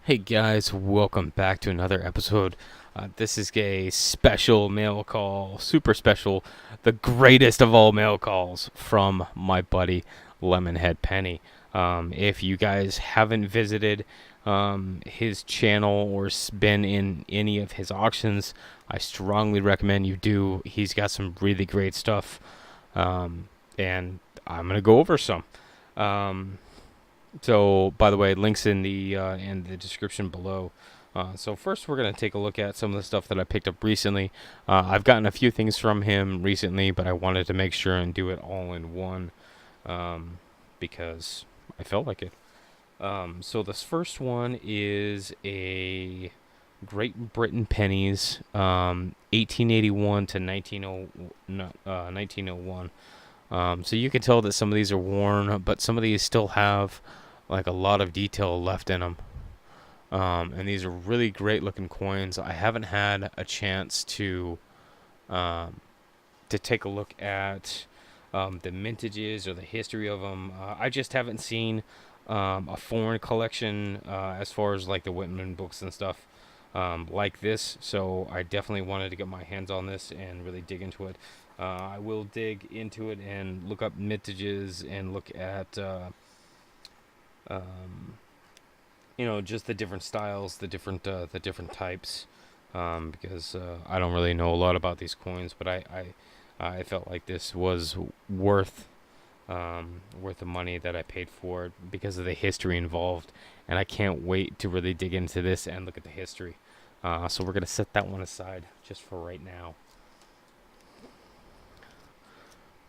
Hey guys, welcome back to another episode. This is a special mail call, super special, the greatest of all mail calls from my buddy LemonHead Penny. If you guys haven't visited his channel or been in any of his auctions, I strongly recommend you do. He's got some really great stuff, and I'm gonna go over some. Um, so, by the way, links in the description below. So first, we're gonna take a look at some of the stuff that I picked up recently. I've gotten a few things from him recently, but I wanted to make sure and do it all in one because I felt like it. So this first one is a Great Britain pennies, 1881 to 1901. So you can tell that some of these are worn, but some of these still have like a lot of detail left in them. And these are really great looking coins. I haven't had a chance um, to take a look at the mintages or the history of them. I just haven't seen a foreign collection as far as like the Whitman books and stuff like this. So I definitely wanted to get my hands on this and really dig into it. I will dig into it and look up mintages and look at um, just the different styles, the different types, because I don't really know a lot about these coins, but I felt like this was worth the money that I paid for it because of the history involved, and I can't wait to really dig into this and look at the history. So we're gonna set that one aside just for right now.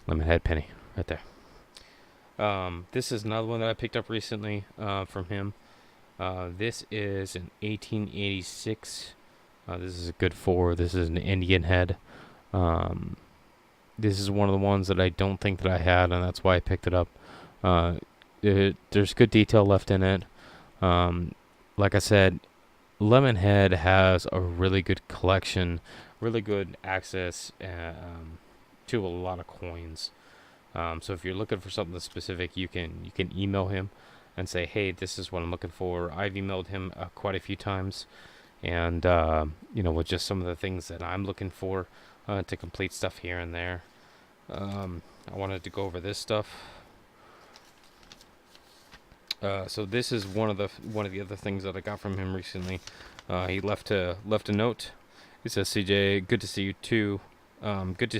Lemonhead penny, right there. This is another one that I picked up recently from him. This is an 1886. This is a good four. This is an Indian head. Um, this is one of the ones that I don't think that I had, and that's why I picked it up. There's good detail left in it. Um, like I said, Lemonhead has a really good collection, really good access to a lot of coins. So if you're looking for something specific, you can email him and say, hey, this is what I'm looking for. I've emailed him quite a few times, and with just some of the things that I'm looking for to complete stuff here and there. I wanted to go over this stuff. So this is one of the other things that I got from him recently. He left a note. He says, CJ, good to see you too. Good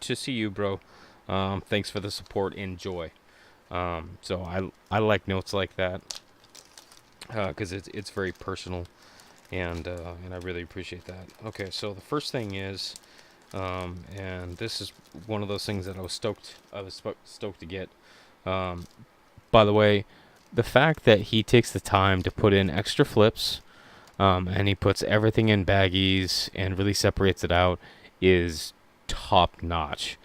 to see you, bro. Thanks for the support. Enjoy. So I like notes like that because it's very personal, and I really appreciate that. Okay, so the first thing is, and this is one of those things that I was stoked to get. By the way, the fact that he takes the time to put in extra flips, and he puts everything in baggies and really separates it out is top notch.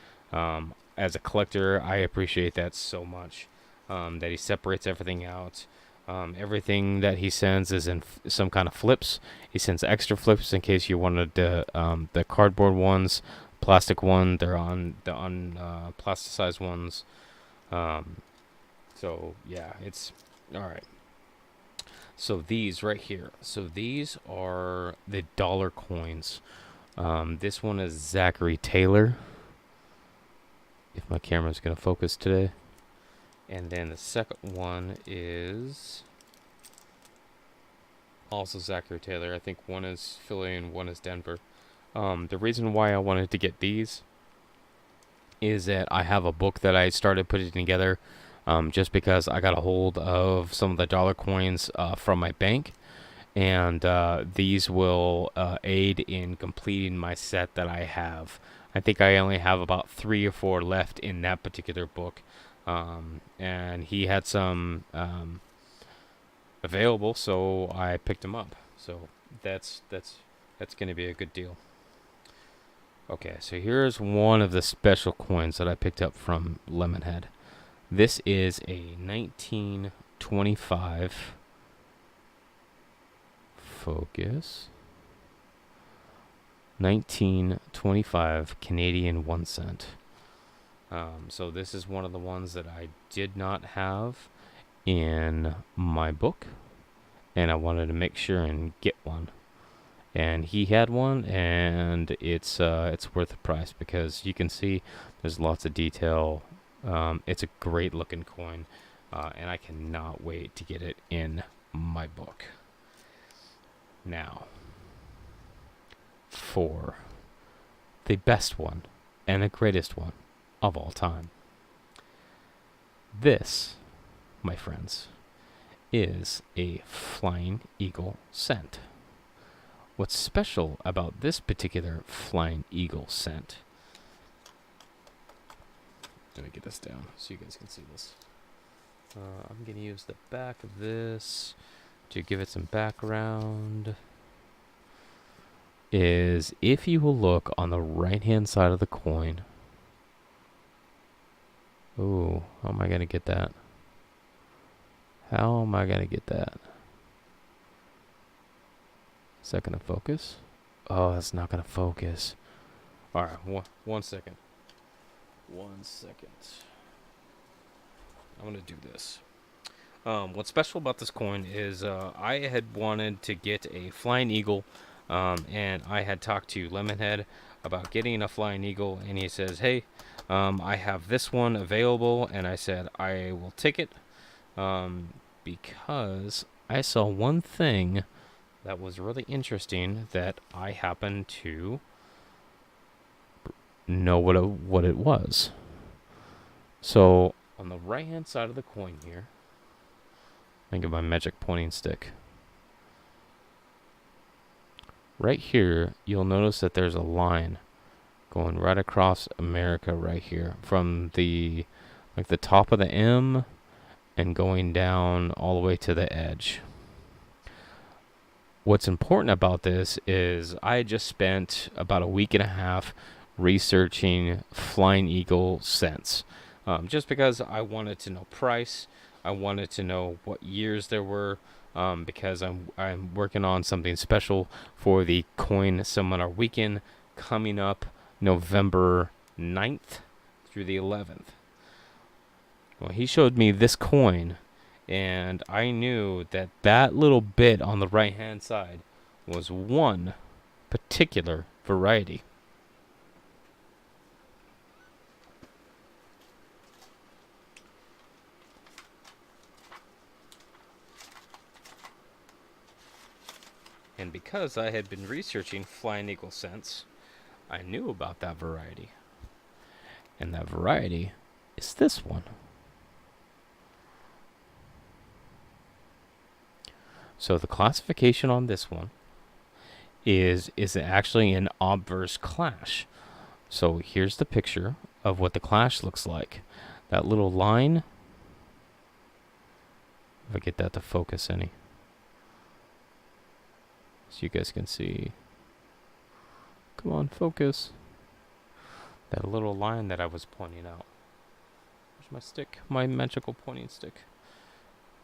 As a collector, I appreciate that so much. That he separates everything out. Everything that he sends is in some kind of flips. He sends extra flips in case you wanted the cardboard ones, plastic one. They're on the plasticized ones. Um, so yeah, it's all right. So these right here. So these are the dollar coins. This one is Zachary Taylor. If my camera's gonna focus today. And then the second one is also Zachary Taylor. I think one is Philly and one is Denver. The reason why I wanted to get these is that I have a book that I started putting together just because I got a hold of some of the dollar coins from my bank. And these will aid in completing my set that I have. I think I only have about 3 or 4 left in that particular book. And he had some available, so I picked them up. So that's going to be a good deal. Okay, so here's one of the special coins that I picked up from Lemonhead. This is a 1925 focus. 1925 Canadian 1 cent. So this is one of the ones that I did not have in my book, and I wanted to make sure and get one. And he had one, and it's worth the price because you can see there's lots of detail. It's a great looking coin, and I cannot wait to get it in my book. Now, for the best one and the greatest one of all time. This, my friends, is a Flying Eagle cent. What's special about this particular Flying Eagle cent? Let me get this down so you guys can see this. I'm going to use the back of this to give it some background. Is if you will look on the right hand side of the coin. Ooh, how am I going to get that? How am I going to get that? Is that going to focus? Oh, that's not going to focus. Alright, one second. 1 second. I'm going to do this. What's special about this coin is I had wanted to get a Flying Eagle, and I had talked to LemonHead about getting a Flying Eagle, and he says, hey, I have this one available, and I said, I will take it, because I saw one thing that was really interesting that I happened to know what it was. So on the right hand side of the coin here, think of my magic pointing stick. Right here, you'll notice that there's a line going right across America right here from the top of the M and going down all the way to the edge. What's important about this is I just spent about a week and a half researching Flying Eagle cents, just because I wanted to know price. I wanted to know what years there were, because I'm working on something special for the coin seminar weekend coming up November 9th through the 11th. Well, he showed me this coin, and I knew that little bit on the right hand side was one particular variety. And because I had been researching Flying Eagle cents, I knew about that variety. And that variety is this one. So the classification on this one is actually an obverse clash. So here's the picture of what the clash looks like. That little line, if I get that to focus any, so you guys can see. Come on, focus. That little line that I was pointing out. Where's my stick? My magical pointing stick.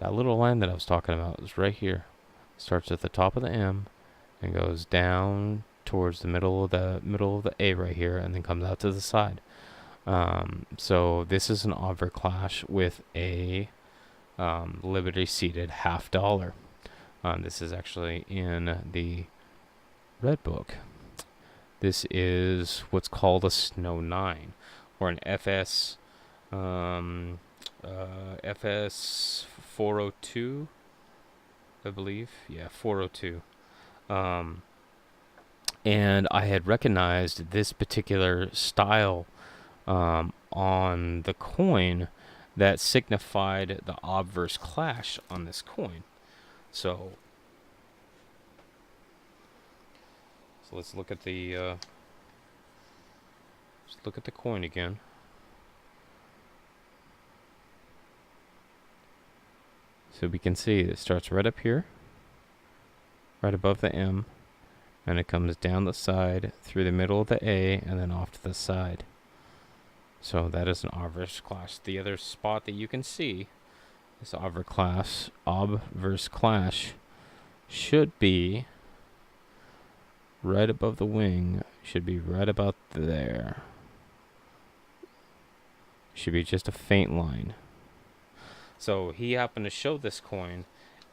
That little line that I was talking about is right here. Starts at the top of the M and goes down towards the middle of the A right here, and then comes out to the side. So this is an obverse clash with a Liberty seated $50. This is actually in the Red Book. This is what's called a Snow 9, or an FS 402, I believe. Yeah, 402. And I had recognized this particular style on the coin that signified the obverse clash on this coin. So let's look at the coin again. So we can see it starts right up here, right above the M, and it comes down the side through the middle of the A and then off to the side. So that is an obverse clash. The other spot that you can see, this obverse clash should be right above the wing, should be right about there. Should be just a faint line. So he happened to show this coin,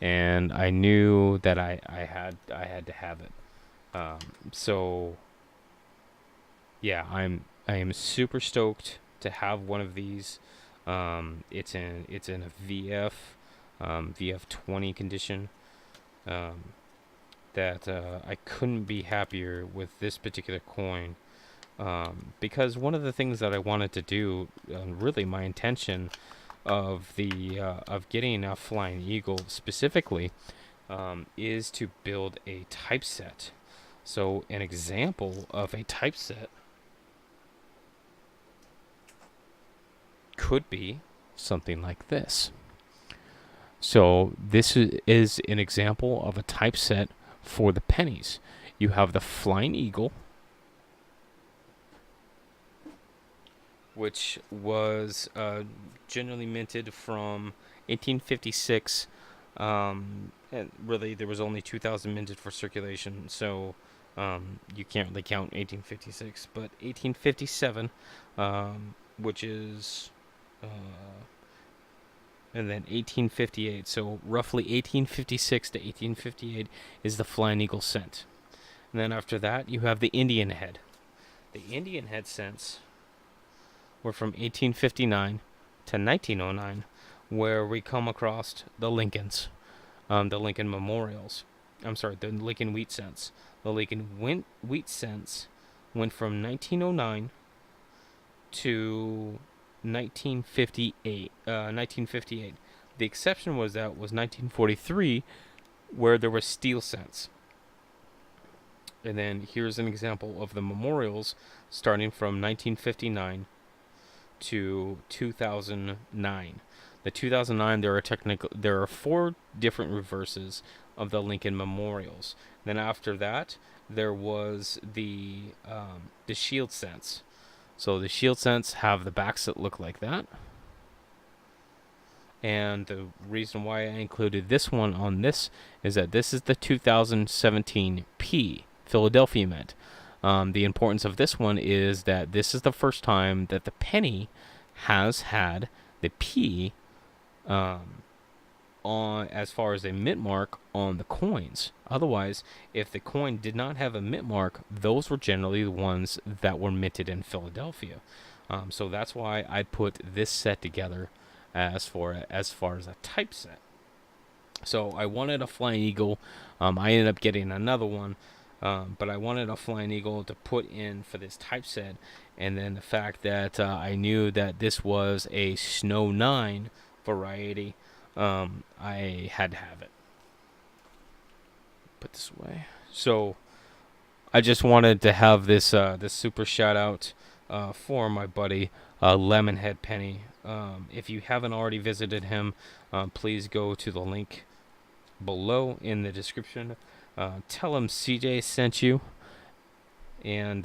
and I knew that I had to have it. So yeah, I am super stoked to have one of these. It's in a VF 20 condition. Um, that I couldn't be happier with this particular coin. Because one of the things that I wanted to do, really my intention of getting a Flying Eagle specifically, is to build a typeset. So an example of a typeset could be something like this. So this is an example of a typeset for the pennies. You have the Flying Eagle, which was generally minted from 1856. And really, there was only 2,000 minted for circulation, so you can't really count 1856. But 1857, which is, and then 1858. So roughly 1856 to 1858 is the Flying Eagle cent. And then after that, you have the Indian head. The Indian head cents were from 1859 to 1909, where we come across the Lincolns, the Lincoln Memorials. I'm sorry, the Lincoln Wheat Cents. The Lincoln Wheat Cents went from 1909 to 1958. 1958. The exception was 1943, where there were steel cents. And then here's an example of the memorials starting from 1959 to 2009. The 2009, there are 4 different reverses of the Lincoln Memorials. Then after that, there was the shield cents. So the shield cents have the backs that look like that. And the reason why I included this one on this is that this is the 2017 P, Philadelphia Mint. The importance of this one is that this is the first time that the penny has had the P on as far as a mint mark on the coins. Otherwise, if the coin did not have a mint mark, those were generally the ones that were minted in Philadelphia. So that's why I put this set together as far as a typeset. So I wanted a Flying Eagle. I ended up getting another one. But I wanted a Flying Eagle to put in for this typeset, and then the fact that I knew that this was a Snow 9 variety, I had to have it. Put this away. So I just wanted to have this super shout out for my buddy LemonHead Penny. If you haven't already visited him, please go to the link below in the description. Tell him CJ sent you, and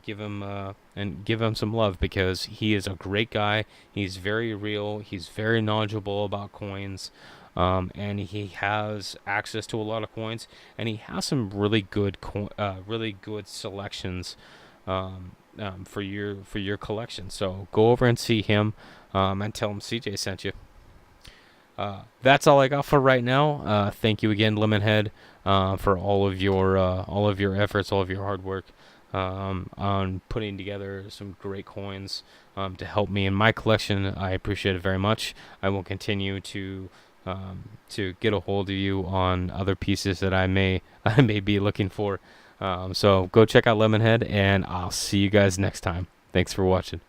give him some love, because he is a great guy. He's very real. He's very knowledgeable about coins, and he has access to a lot of coins, and he has some really good selections for your collection. So go over and see him, and tell him CJ sent you. That's all I got for right now. Thank you again, LemonHead, for all of your efforts, all of your hard work on putting together some great coins to help me in my collection. I appreciate it very much. I will continue to get a hold of you on other pieces that I may be looking for. So go check out LemonHead, and I'll see you guys next time. Thanks for watching.